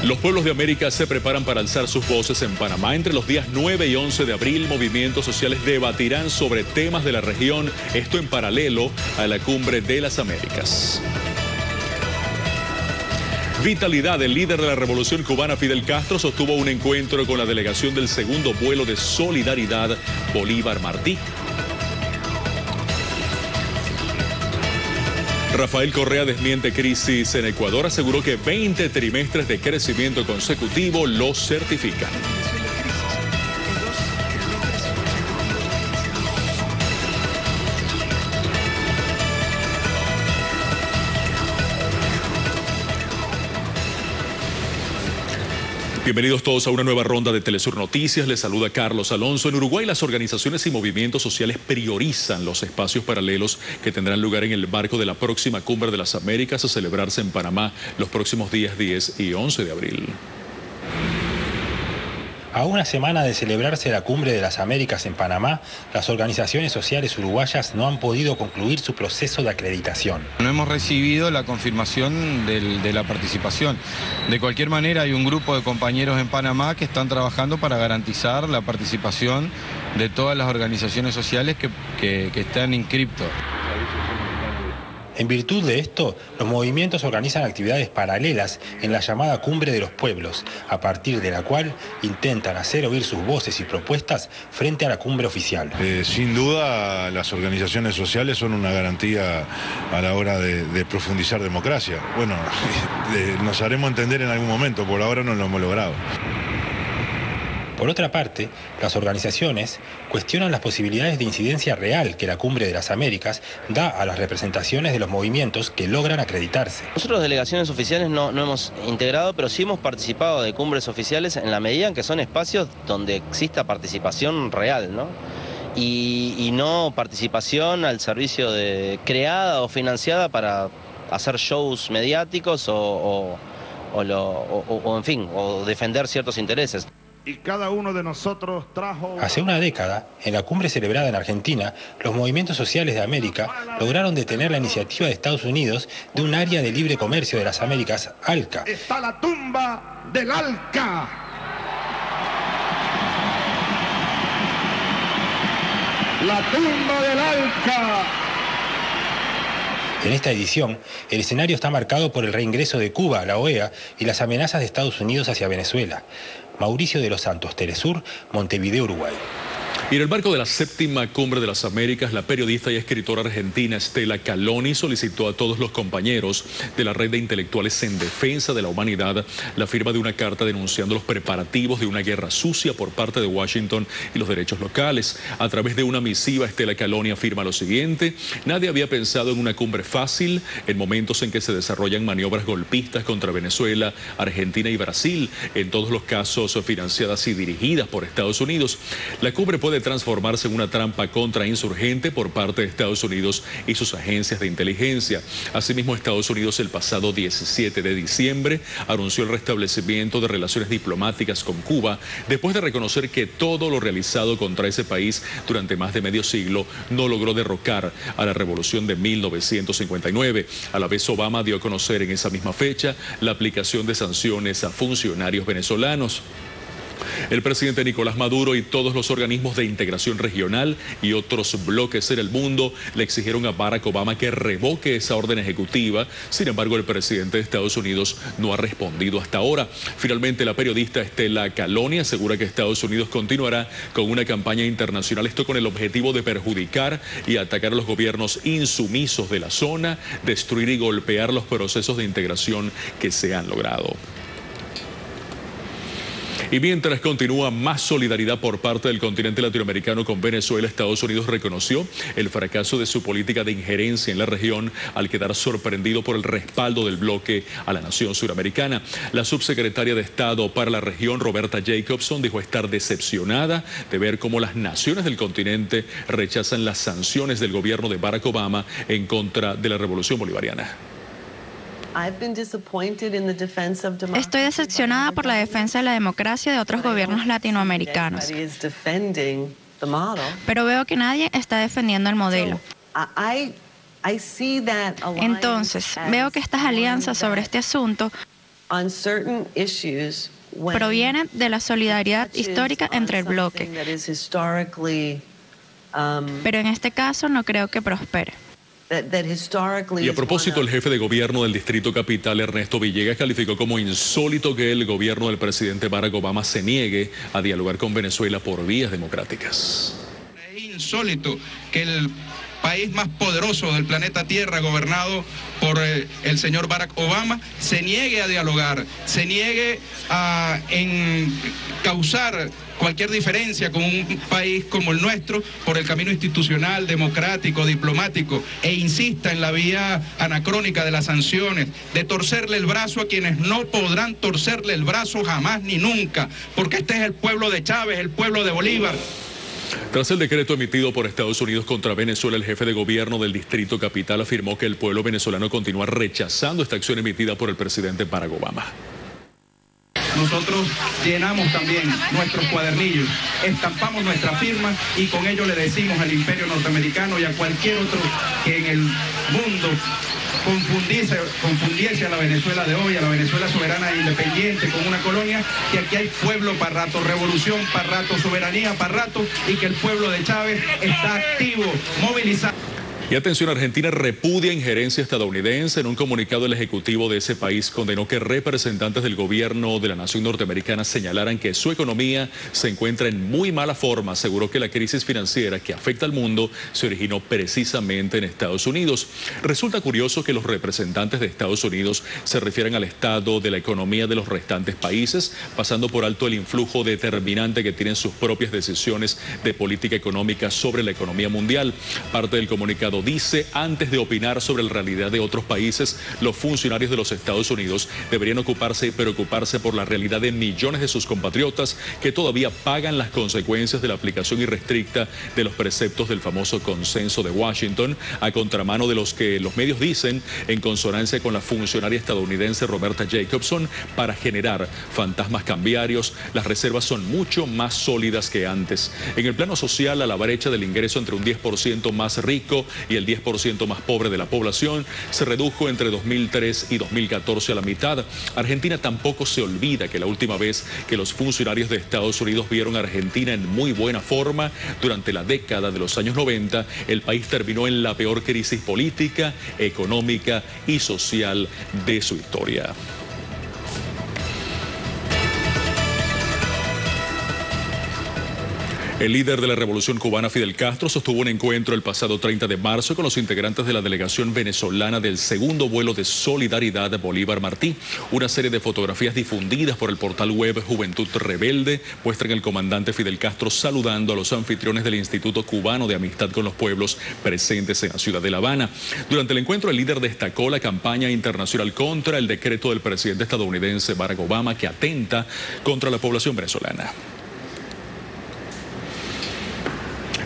Los pueblos de América se preparan para alzar sus voces en Panamá. Entre los días 9 y 11 de abril, movimientos sociales debatirán sobre temas de la región, esto en paralelo a la Cumbre de las Américas. Vitalidad, el líder de la revolución cubana Fidel Castro, sostuvo un encuentro con la delegación del segundo vuelo de Solidaridad Bolívar Martí. Rafael Correa desmiente crisis en Ecuador, aseguró que 20 trimestres de crecimiento consecutivo lo certifican. Bienvenidos todos a una nueva ronda de Telesur Noticias. Les saluda Carlos Alonso. En Uruguay, las organizaciones y movimientos sociales priorizan los espacios paralelos que tendrán lugar en el marco de la próxima Cumbre de las Américas a celebrarse en Panamá los próximos días 10 y 11 de abril. A una semana de celebrarse la Cumbre de las Américas en Panamá, las organizaciones sociales uruguayas no han podido concluir su proceso de acreditación. No hemos recibido la confirmación de la participación. De cualquier manera, hay un grupo de compañeros en Panamá que están trabajando para garantizar la participación de todas las organizaciones sociales que están inscriptos. En virtud de esto, los movimientos organizan actividades paralelas en la llamada Cumbre de los Pueblos, a partir de la cual intentan hacer oír sus voces y propuestas frente a la cumbre oficial. Sin duda, las organizaciones sociales son una garantía a la hora de profundizar democracia. Bueno, nos haremos entender en algún momento, por ahora no lo hemos logrado. Por otra parte, las organizaciones cuestionan las posibilidades de incidencia real que la Cumbre de las Américas da a las representaciones de los movimientos que logran acreditarse. Nosotros delegaciones oficiales no hemos integrado, pero sí hemos participado de cumbres oficiales en la medida en que son espacios donde exista participación real, ¿no? Y no participación al servicio de creada o financiada para hacer shows mediáticos o en fin, o defender ciertos intereses. Y cada uno de nosotros trajo... Hace una década, en la cumbre celebrada en Argentina, los movimientos sociales de América lograron detener la iniciativa de Estados Unidos de un área de libre comercio de las Américas, ALCA. Está la tumba del ALCA. La tumba del ALCA. En esta edición, el escenario está marcado por el reingreso de Cuba a la OEA y las amenazas de Estados Unidos hacia Venezuela. Mauricio de los Santos, Telesur, Montevideo, Uruguay. Y en el marco de la séptima Cumbre de las Américas, la periodista y escritora argentina Estela Caloni solicitó a todos los compañeros de la red de intelectuales en defensa de la humanidad la firma de una carta denunciando los preparativos de una guerra sucia por parte de Washington y los derechos locales. A través de una misiva, Estela Caloni afirma lo siguiente: nadie había pensado en una cumbre fácil en momentos en que se desarrollan maniobras golpistas contra Venezuela, Argentina y Brasil, en todos los casos financiadas y dirigidas por Estados Unidos. La cumbre puede transformarse en una trampa contrainsurgente por parte de Estados Unidos y sus agencias de inteligencia. Asimismo, Estados Unidos el pasado 17 de diciembre anunció el restablecimiento de relaciones diplomáticas con Cuba después de reconocer que todo lo realizado contra ese país durante más de medio siglo no logró derrocar a la revolución de 1959. A la vez, Obama dio a conocer en esa misma fecha la aplicación de sanciones a funcionarios venezolanos. El presidente Nicolás Maduro y todos los organismos de integración regional y otros bloques en el mundo le exigieron a Barack Obama que revoque esa orden ejecutiva. Sin embargo, el presidente de Estados Unidos no ha respondido hasta ahora. Finalmente, la periodista Estela Caloni asegura que Estados Unidos continuará con una campaña internacional, esto con el objetivo de perjudicar y atacar a los gobiernos insumisos de la zona, destruir y golpear los procesos de integración que se han logrado. Y mientras continúa más solidaridad por parte del continente latinoamericano con Venezuela, Estados Unidos reconoció el fracaso de su política de injerencia en la región al quedar sorprendido por el respaldo del bloque a la nación suramericana. La subsecretaria de Estado para la región, Roberta Jacobson, dijo estar decepcionada de ver cómo las naciones del continente rechazan las sanciones del gobierno de Barack Obama en contra de la revolución bolivariana. Estoy decepcionada por la defensa de la democracia de otros gobiernos latinoamericanos. Pero veo que nadie está defendiendo el modelo. Entonces, veo que estas alianzas sobre este asunto proviene de la solidaridad histórica entre el bloque, pero en este caso no creo que prospere. Y a propósito, el jefe de gobierno del Distrito Capital, Ernesto Villegas, calificó como insólito que el gobierno del presidente Barack Obama se niegue a dialogar con Venezuela por vías democráticas. Es insólito que el país más poderoso del planeta Tierra, gobernado por el señor Barack Obama, se niegue a dialogar, se niegue a causar cualquier diferencia con un país como el nuestro por el camino institucional, democrático, diplomático, e insista en la vía anacrónica de las sanciones, de torcerle el brazo a quienes no podrán torcerle el brazo jamás ni nunca, porque este es el pueblo de Chávez, el pueblo de Bolívar. Tras el decreto emitido por Estados Unidos contra Venezuela, el jefe de gobierno del Distrito Capital afirmó que el pueblo venezolano continúa rechazando esta acción emitida por el presidente Barack Obama. Nosotros llenamos también nuestros cuadernillos, estampamos nuestra firma y con ello le decimos al imperio norteamericano y a cualquier otro que en el mundo confundiese a la Venezuela de hoy, a la Venezuela soberana e independiente con una colonia, que aquí hay pueblo para rato, revolución para rato, soberanía para rato, y que el pueblo de Chávez está activo, movilizado. Y atención, Argentina repudia injerencia estadounidense. En un comunicado, el ejecutivo de ese país condenó que representantes del gobierno de la nación norteamericana señalaran que su economía se encuentra en muy mala forma. Aseguró que la crisis financiera que afecta al mundo se originó precisamente en Estados Unidos. Resulta curioso que los representantes de Estados Unidos se refieran al estado de la economía de los restantes países, pasando por alto el influjo determinante que tienen sus propias decisiones de política económica sobre la economía mundial. Parte del comunicado dice: antes de opinar sobre la realidad de otros países, los funcionarios de los Estados Unidos deberían ocuparse y preocuparse por la realidad de millones de sus compatriotas que todavía pagan las consecuencias de la aplicación irrestricta de los preceptos del famoso consenso de Washington, a contramano de los que los medios dicen, en consonancia con la funcionaria estadounidense Roberta Jacobson, para generar fantasmas cambiarios. Las reservas son mucho más sólidas que antes. En el plano social, a la brecha del ingreso entre un 10% más rico y el 10% más pobre de la población se redujo entre 2003 y 2014 a la mitad. Argentina tampoco se olvida que la última vez que los funcionarios de Estados Unidos vieron a Argentina en muy buena forma, durante la década de los años 90, el país terminó en la peor crisis política, económica y social de su historia. El líder de la Revolución Cubana, Fidel Castro, sostuvo un encuentro el pasado 30 de marzo con los integrantes de la delegación venezolana del segundo vuelo de solidaridad Bolívar Martí. Una serie de fotografías difundidas por el portal web Juventud Rebelde muestran al comandante Fidel Castro saludando a los anfitriones del Instituto Cubano de Amistad con los Pueblos presentes en la ciudad de La Habana. Durante el encuentro, el líder destacó la campaña internacional contra el decreto del presidente estadounidense Barack Obama que atenta contra la población venezolana.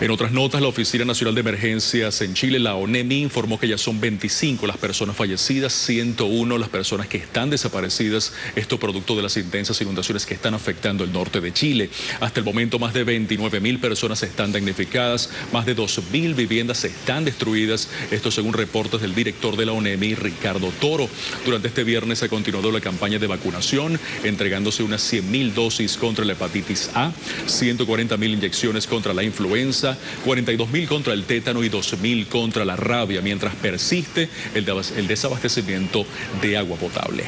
En otras notas, la Oficina Nacional de Emergencias en Chile, la ONEMI, informó que ya son 25 las personas fallecidas, 101 las personas que están desaparecidas, esto producto de las intensas inundaciones que están afectando el norte de Chile. Hasta el momento, más de 29.000 personas están damnificadas, más de 2.000 viviendas están destruidas, esto según reportes del director de la ONEMI, Ricardo Toro. Durante este viernes se continuó la campaña de vacunación, entregándose unas 100.000 dosis contra la hepatitis A, 140.000 inyecciones contra la influenza, 42.000 contra el tétano y 2.000 contra la rabia, mientras persiste el desabastecimiento de agua potable.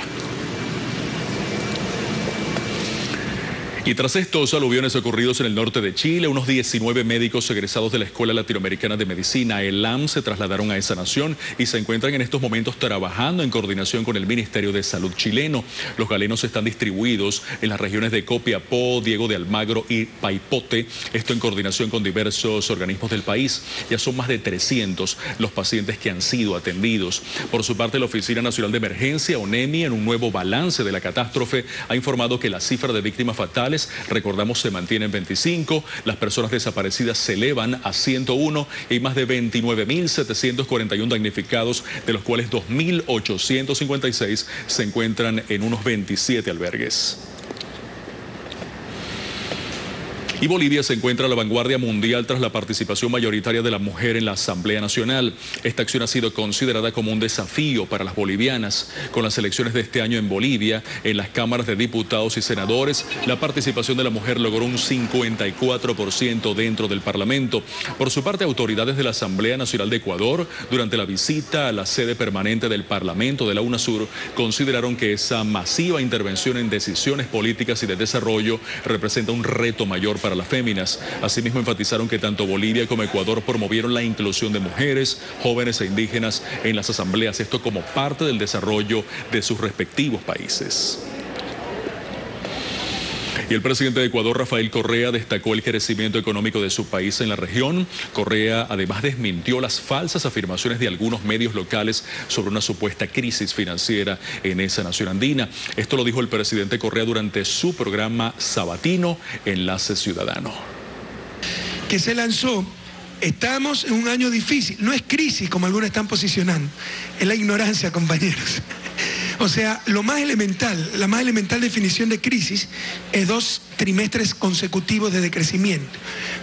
Y tras estos aluviones ocurridos en el norte de Chile, unos 19 médicos egresados de la Escuela Latinoamericana de Medicina, ELAM, se trasladaron a esa nación y se encuentran en estos momentos trabajando en coordinación con el Ministerio de Salud chileno. Los galenos están distribuidos en las regiones de Copiapó, Diego de Almagro y Paipote, esto en coordinación con diversos organismos del país. Ya son más de 300 los pacientes que han sido atendidos. Por su parte, la Oficina Nacional de Emergencia, ONEMI, en un nuevo balance de la catástrofe, ha informado que la cifra de víctimas fatales, recordamos, se mantiene en 25, las personas desaparecidas se elevan a 101 y más de 29.741 damnificados, de los cuales 2.856 se encuentran en unos 27 albergues. Y Bolivia se encuentra a la vanguardia mundial tras la participación mayoritaria de la mujer en la Asamblea Nacional. Esta acción ha sido considerada como un desafío para las bolivianas. Con las elecciones de este año en Bolivia, en las cámaras de diputados y senadores, la participación de la mujer logró un 54% dentro del Parlamento. Por su parte, autoridades de la Asamblea Nacional de Ecuador, durante la visita a la sede permanente del Parlamento de la UNASUR, consideraron que esa masiva intervención en decisiones políticas y de desarrollo representa un reto mayor para las féminas. Asimismo, enfatizaron que tanto Bolivia como Ecuador promovieron la inclusión de mujeres, jóvenes e indígenas en las asambleas, esto como parte del desarrollo de sus respectivos países. Y el presidente de Ecuador, Rafael Correa, destacó el crecimiento económico de su país en la región. Correa además desmintió las falsas afirmaciones de algunos medios locales sobre una supuesta crisis financiera en esa nación andina. Esto lo dijo el presidente Correa durante su programa sabatino Enlace Ciudadano. Que se lanzó, estamos en un año difícil, no es crisis como algunos están posicionando, es la ignorancia, compañeros. O sea, la más elemental definición de crisis es 2 trimestres consecutivos de decrecimiento.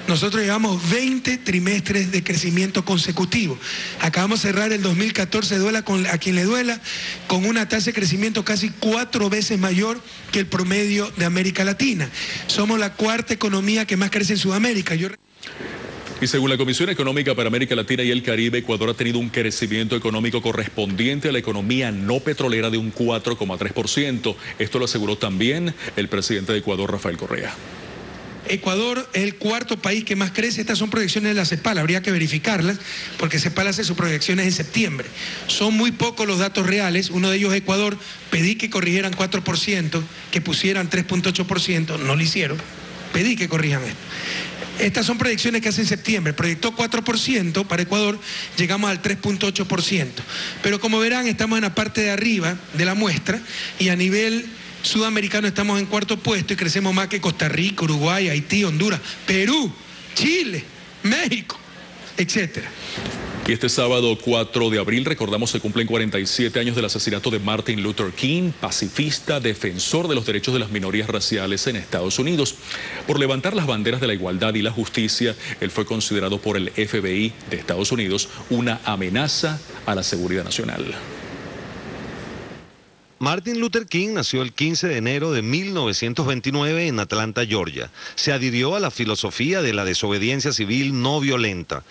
Nosotros llevamos 20 trimestres de crecimiento consecutivo. Acabamos de cerrar el 2014, duela a quien le duela, con una tasa de crecimiento casi 4 veces mayor que el promedio de América Latina. Somos la 4ª economía que más crece en Sudamérica. Y según la Comisión Económica para América Latina y el Caribe, Ecuador ha tenido un crecimiento económico correspondiente a la economía no petrolera de un 4,3%. Esto lo aseguró también el presidente de Ecuador, Rafael Correa. Ecuador es el 4º país que más crece. Estas son proyecciones de la CEPAL, habría que verificarlas, porque CEPAL hace sus proyecciones en septiembre. Son muy pocos los datos reales, uno de ellos es Ecuador. Pedí que corrigieran 4%, que pusieran 3,8%, no lo hicieron. Pedí que corrijan esto. Estas son proyecciones que hace en septiembre. Proyectó 4% para Ecuador, llegamos al 3,8%. Pero como verán, estamos en la parte de arriba de la muestra y a nivel sudamericano estamos en 4º puesto y crecemos más que Costa Rica, Uruguay, Haití, Honduras, Perú, Chile, México, etcétera. Y este sábado 4 de abril, recordamos, se cumplen 47 años del asesinato de Martin Luther King, pacifista, defensor de los derechos de las minorías raciales en Estados Unidos. Por levantar las banderas de la igualdad y la justicia, él fue considerado por el FBI de Estados Unidos una amenaza a la seguridad nacional. Martin Luther King nació el 15 de enero de 1929 en Atlanta, Georgia. Se adhirió a la filosofía de la desobediencia civil no violenta.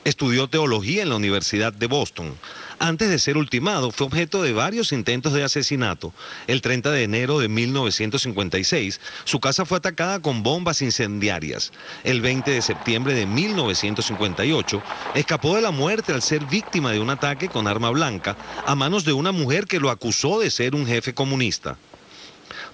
Estudió teología en la Universidad de Boston. Antes de ser ultimado, fue objeto de varios intentos de asesinato. El 30 de enero de 1956, su casa fue atacada con bombas incendiarias. El 20 de septiembre de 1958, escapó de la muerte al ser víctima de un ataque con arma blanca a manos de una mujer que lo acusó de ser un jefe comunista.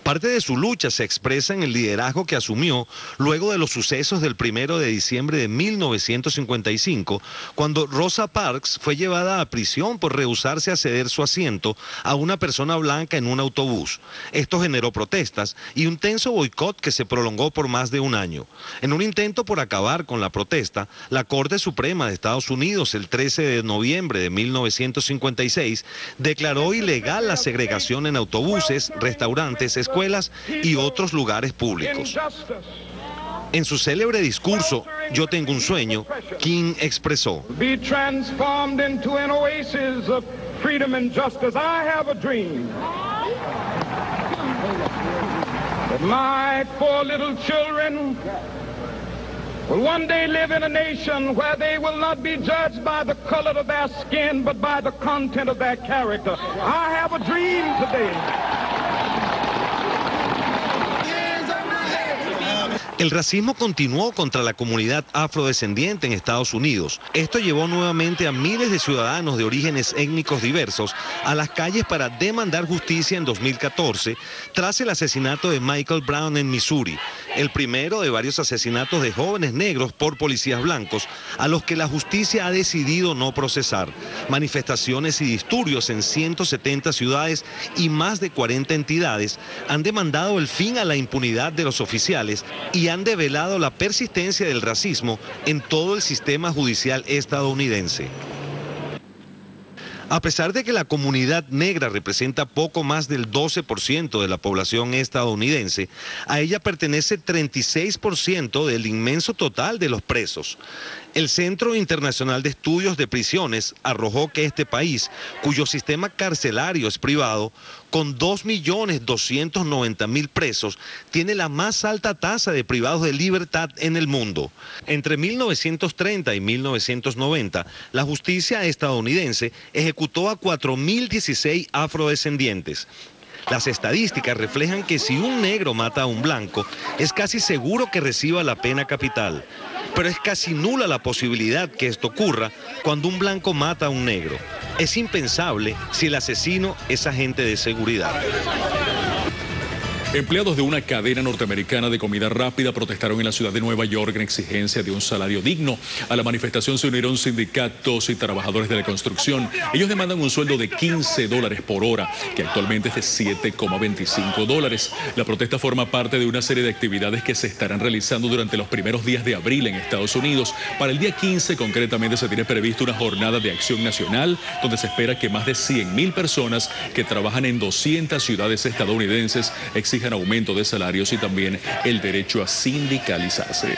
Parte de su lucha se expresa en el liderazgo que asumió luego de los sucesos del 1 de diciembre de 1955, cuando Rosa Parks fue llevada a prisión por rehusarse a ceder su asiento a una persona blanca en un autobús. Esto generó protestas y un tenso boicot que se prolongó por más de un año. En un intento por acabar con la protesta, la Corte Suprema de Estados Unidos, el 13 de noviembre de 1956, declaró ilegal la segregación en autobuses, restaurantes, escuelas y otros lugares públicos. En su célebre discurso, Yo tengo un sueño, King expresó: Be transformed into an oasis of freedom and justice. I have a dream that my 4 little children will one day live in a nation where they will not be judged by the color of their skin, but by the content of their character. I have a dream today. El racismo continuó contra la comunidad afrodescendiente en Estados Unidos. Esto llevó nuevamente a miles de ciudadanos de orígenes étnicos diversos a las calles para demandar justicia en 2014, tras el asesinato de Michael Brown en Missouri, el primero de varios asesinatos de jóvenes negros por policías blancos, a los que la justicia ha decidido no procesar. Manifestaciones y disturbios en 170 ciudades y más de 40 entidades han demandado el fin a la impunidad de los oficiales y han develado la persistencia del racismo en todo el sistema judicial estadounidense. A pesar de que la comunidad negra representa poco más del 12% de la población estadounidense, a ella pertenece 36% del inmenso total de los presos. El Centro Internacional de Estudios de Prisiones arrojó que este país, cuyo sistema carcelario es privado, con 2.290.000 presos, tiene la más alta tasa de privados de libertad en el mundo. Entre 1930 y 1990, la justicia estadounidense ejecutó a 4.016 afrodescendientes. Las estadísticas reflejan que si un negro mata a un blanco, es casi seguro que reciba la pena capital. Pero es casi nula la posibilidad que esto ocurra cuando un blanco mata a un negro. Es impensable si el asesino es agente de seguridad. Empleados de una cadena norteamericana de comida rápida protestaron en la ciudad de Nueva York en exigencia de un salario digno. A la manifestación se unieron sindicatos y trabajadores de la construcción. Ellos demandan un sueldo de $15 por hora, que actualmente es de $7,25. La protesta forma parte de una serie de actividades que se estarán realizando durante los primeros días de abril en Estados Unidos. Para el día 15, concretamente, se tiene previsto una jornada de acción nacional, donde se espera que más de 100.000 personas que trabajan en 200 ciudades estadounidenses exijan aumento de salarios y también el derecho a sindicalizarse.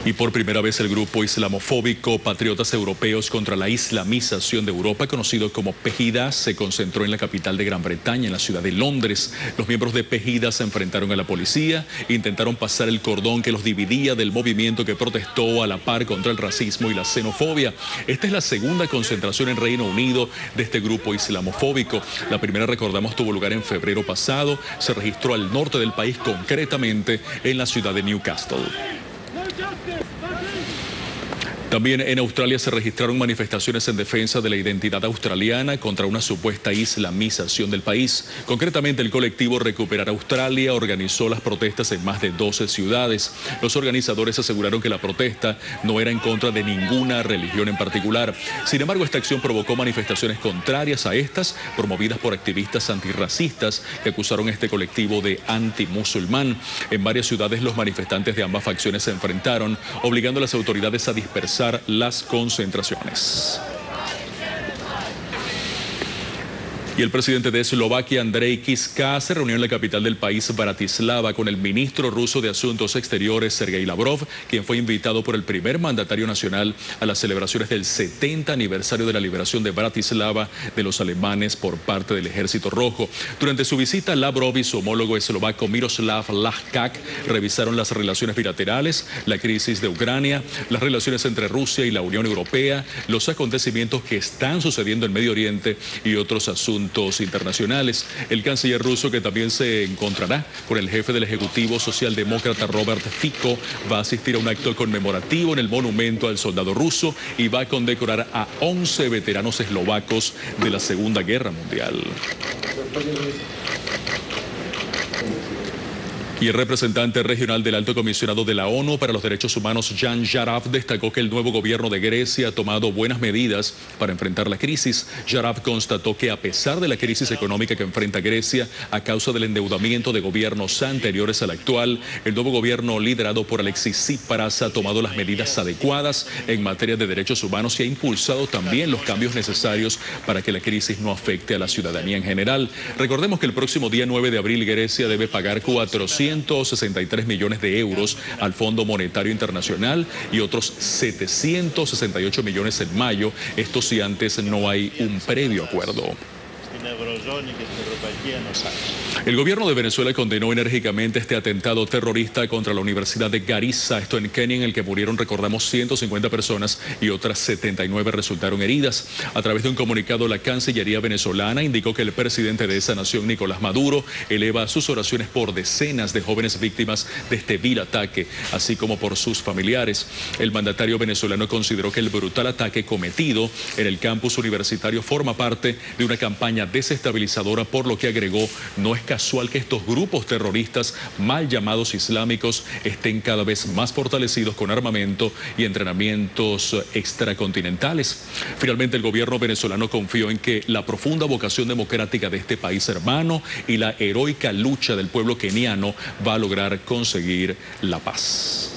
Y por primera vez el grupo islamofóbico Patriotas Europeos contra la Islamización de Europa, conocido como PEGIDA, se concentró en la capital de Gran Bretaña, en la ciudad de Londres. Los miembros de PEGIDA se enfrentaron a la policía e intentaron pasar el cordón que los dividía del movimiento que protestó a la par contra el racismo y la xenofobia. Esta es la segunda concentración en Reino Unido de este grupo islamofóbico. La primera, recordamos, tuvo lugar en febrero pasado. Se registró al norte del país, concretamente en la ciudad de Newcastle. También en Australia se registraron manifestaciones en defensa de la identidad australiana contra una supuesta islamización del país. Concretamente, el colectivo Recuperar Australia organizó las protestas en más de 12 ciudades. Los organizadores aseguraron que la protesta no era en contra de ninguna religión en particular. Sin embargo, esta acción provocó manifestaciones contrarias a estas, promovidas por activistas antirracistas que acusaron a este colectivo de antimusulmán. En varias ciudades, los manifestantes de ambas facciones se enfrentaron, obligando a las autoridades a dispersar las concentraciones. Y el presidente de Eslovaquia, Andrej Kiska, se reunió en la capital del país, Bratislava, con el ministro ruso de Asuntos Exteriores, Sergei Lavrov, quien fue invitado por el primer mandatario nacional a las celebraciones del 70 aniversario de la liberación de Bratislava de los alemanes por parte del Ejército Rojo. Durante su visita, Lavrov y su homólogo eslovaco Miroslav Lajčák revisaron las relaciones bilaterales, la crisis de Ucrania, las relaciones entre Rusia y la Unión Europea, los acontecimientos que están sucediendo en Medio Oriente y otros asuntos internacionales. El canciller ruso, que también se encontrará con el jefe del Ejecutivo socialdemócrata Robert Fico, va a asistir a un acto conmemorativo en el monumento al soldado ruso y va a condecorar a 11 veteranos eslovacos de la Segunda Guerra Mundial. Y el representante regional del Alto Comisionado de la ONU para los Derechos Humanos, Jan Jarab, destacó que el nuevo gobierno de Grecia ha tomado buenas medidas para enfrentar la crisis. Jarab constató que a pesar de la crisis económica que enfrenta Grecia a causa del endeudamiento de gobiernos anteriores al actual, el nuevo gobierno liderado por Alexis Tsipras ha tomado las medidas adecuadas en materia de derechos humanos y ha impulsado también los cambios necesarios para que la crisis no afecte a la ciudadanía en general. Recordemos que el próximo día 9 de abril Grecia debe pagar 463 millones de euros al Fondo Monetario Internacional y otros 768 millones en mayo, esto si antes no hay un previo acuerdo. El gobierno de Venezuela condenó enérgicamente este atentado terrorista contra la Universidad de Garissa, esto en Kenia, en el que murieron, recordamos, 150 personas y otras 79 resultaron heridas. A través de un comunicado, la Cancillería venezolana indicó que el presidente de esa nación, Nicolás Maduro, eleva sus oraciones por decenas de jóvenes víctimas de este vil ataque, así como por sus familiares. El mandatario venezolano consideró que el brutal ataque cometido en el campus universitario forma parte de una campaña desestabilizadora, por lo que agregó, no es casual que estos grupos terroristas mal llamados islámicos estén cada vez más fortalecidos con armamento y entrenamientos extracontinentales. Finalmente, el gobierno venezolano confió en que la profunda vocación democrática de este país hermano y la heroica lucha del pueblo keniano va a lograr conseguir la paz.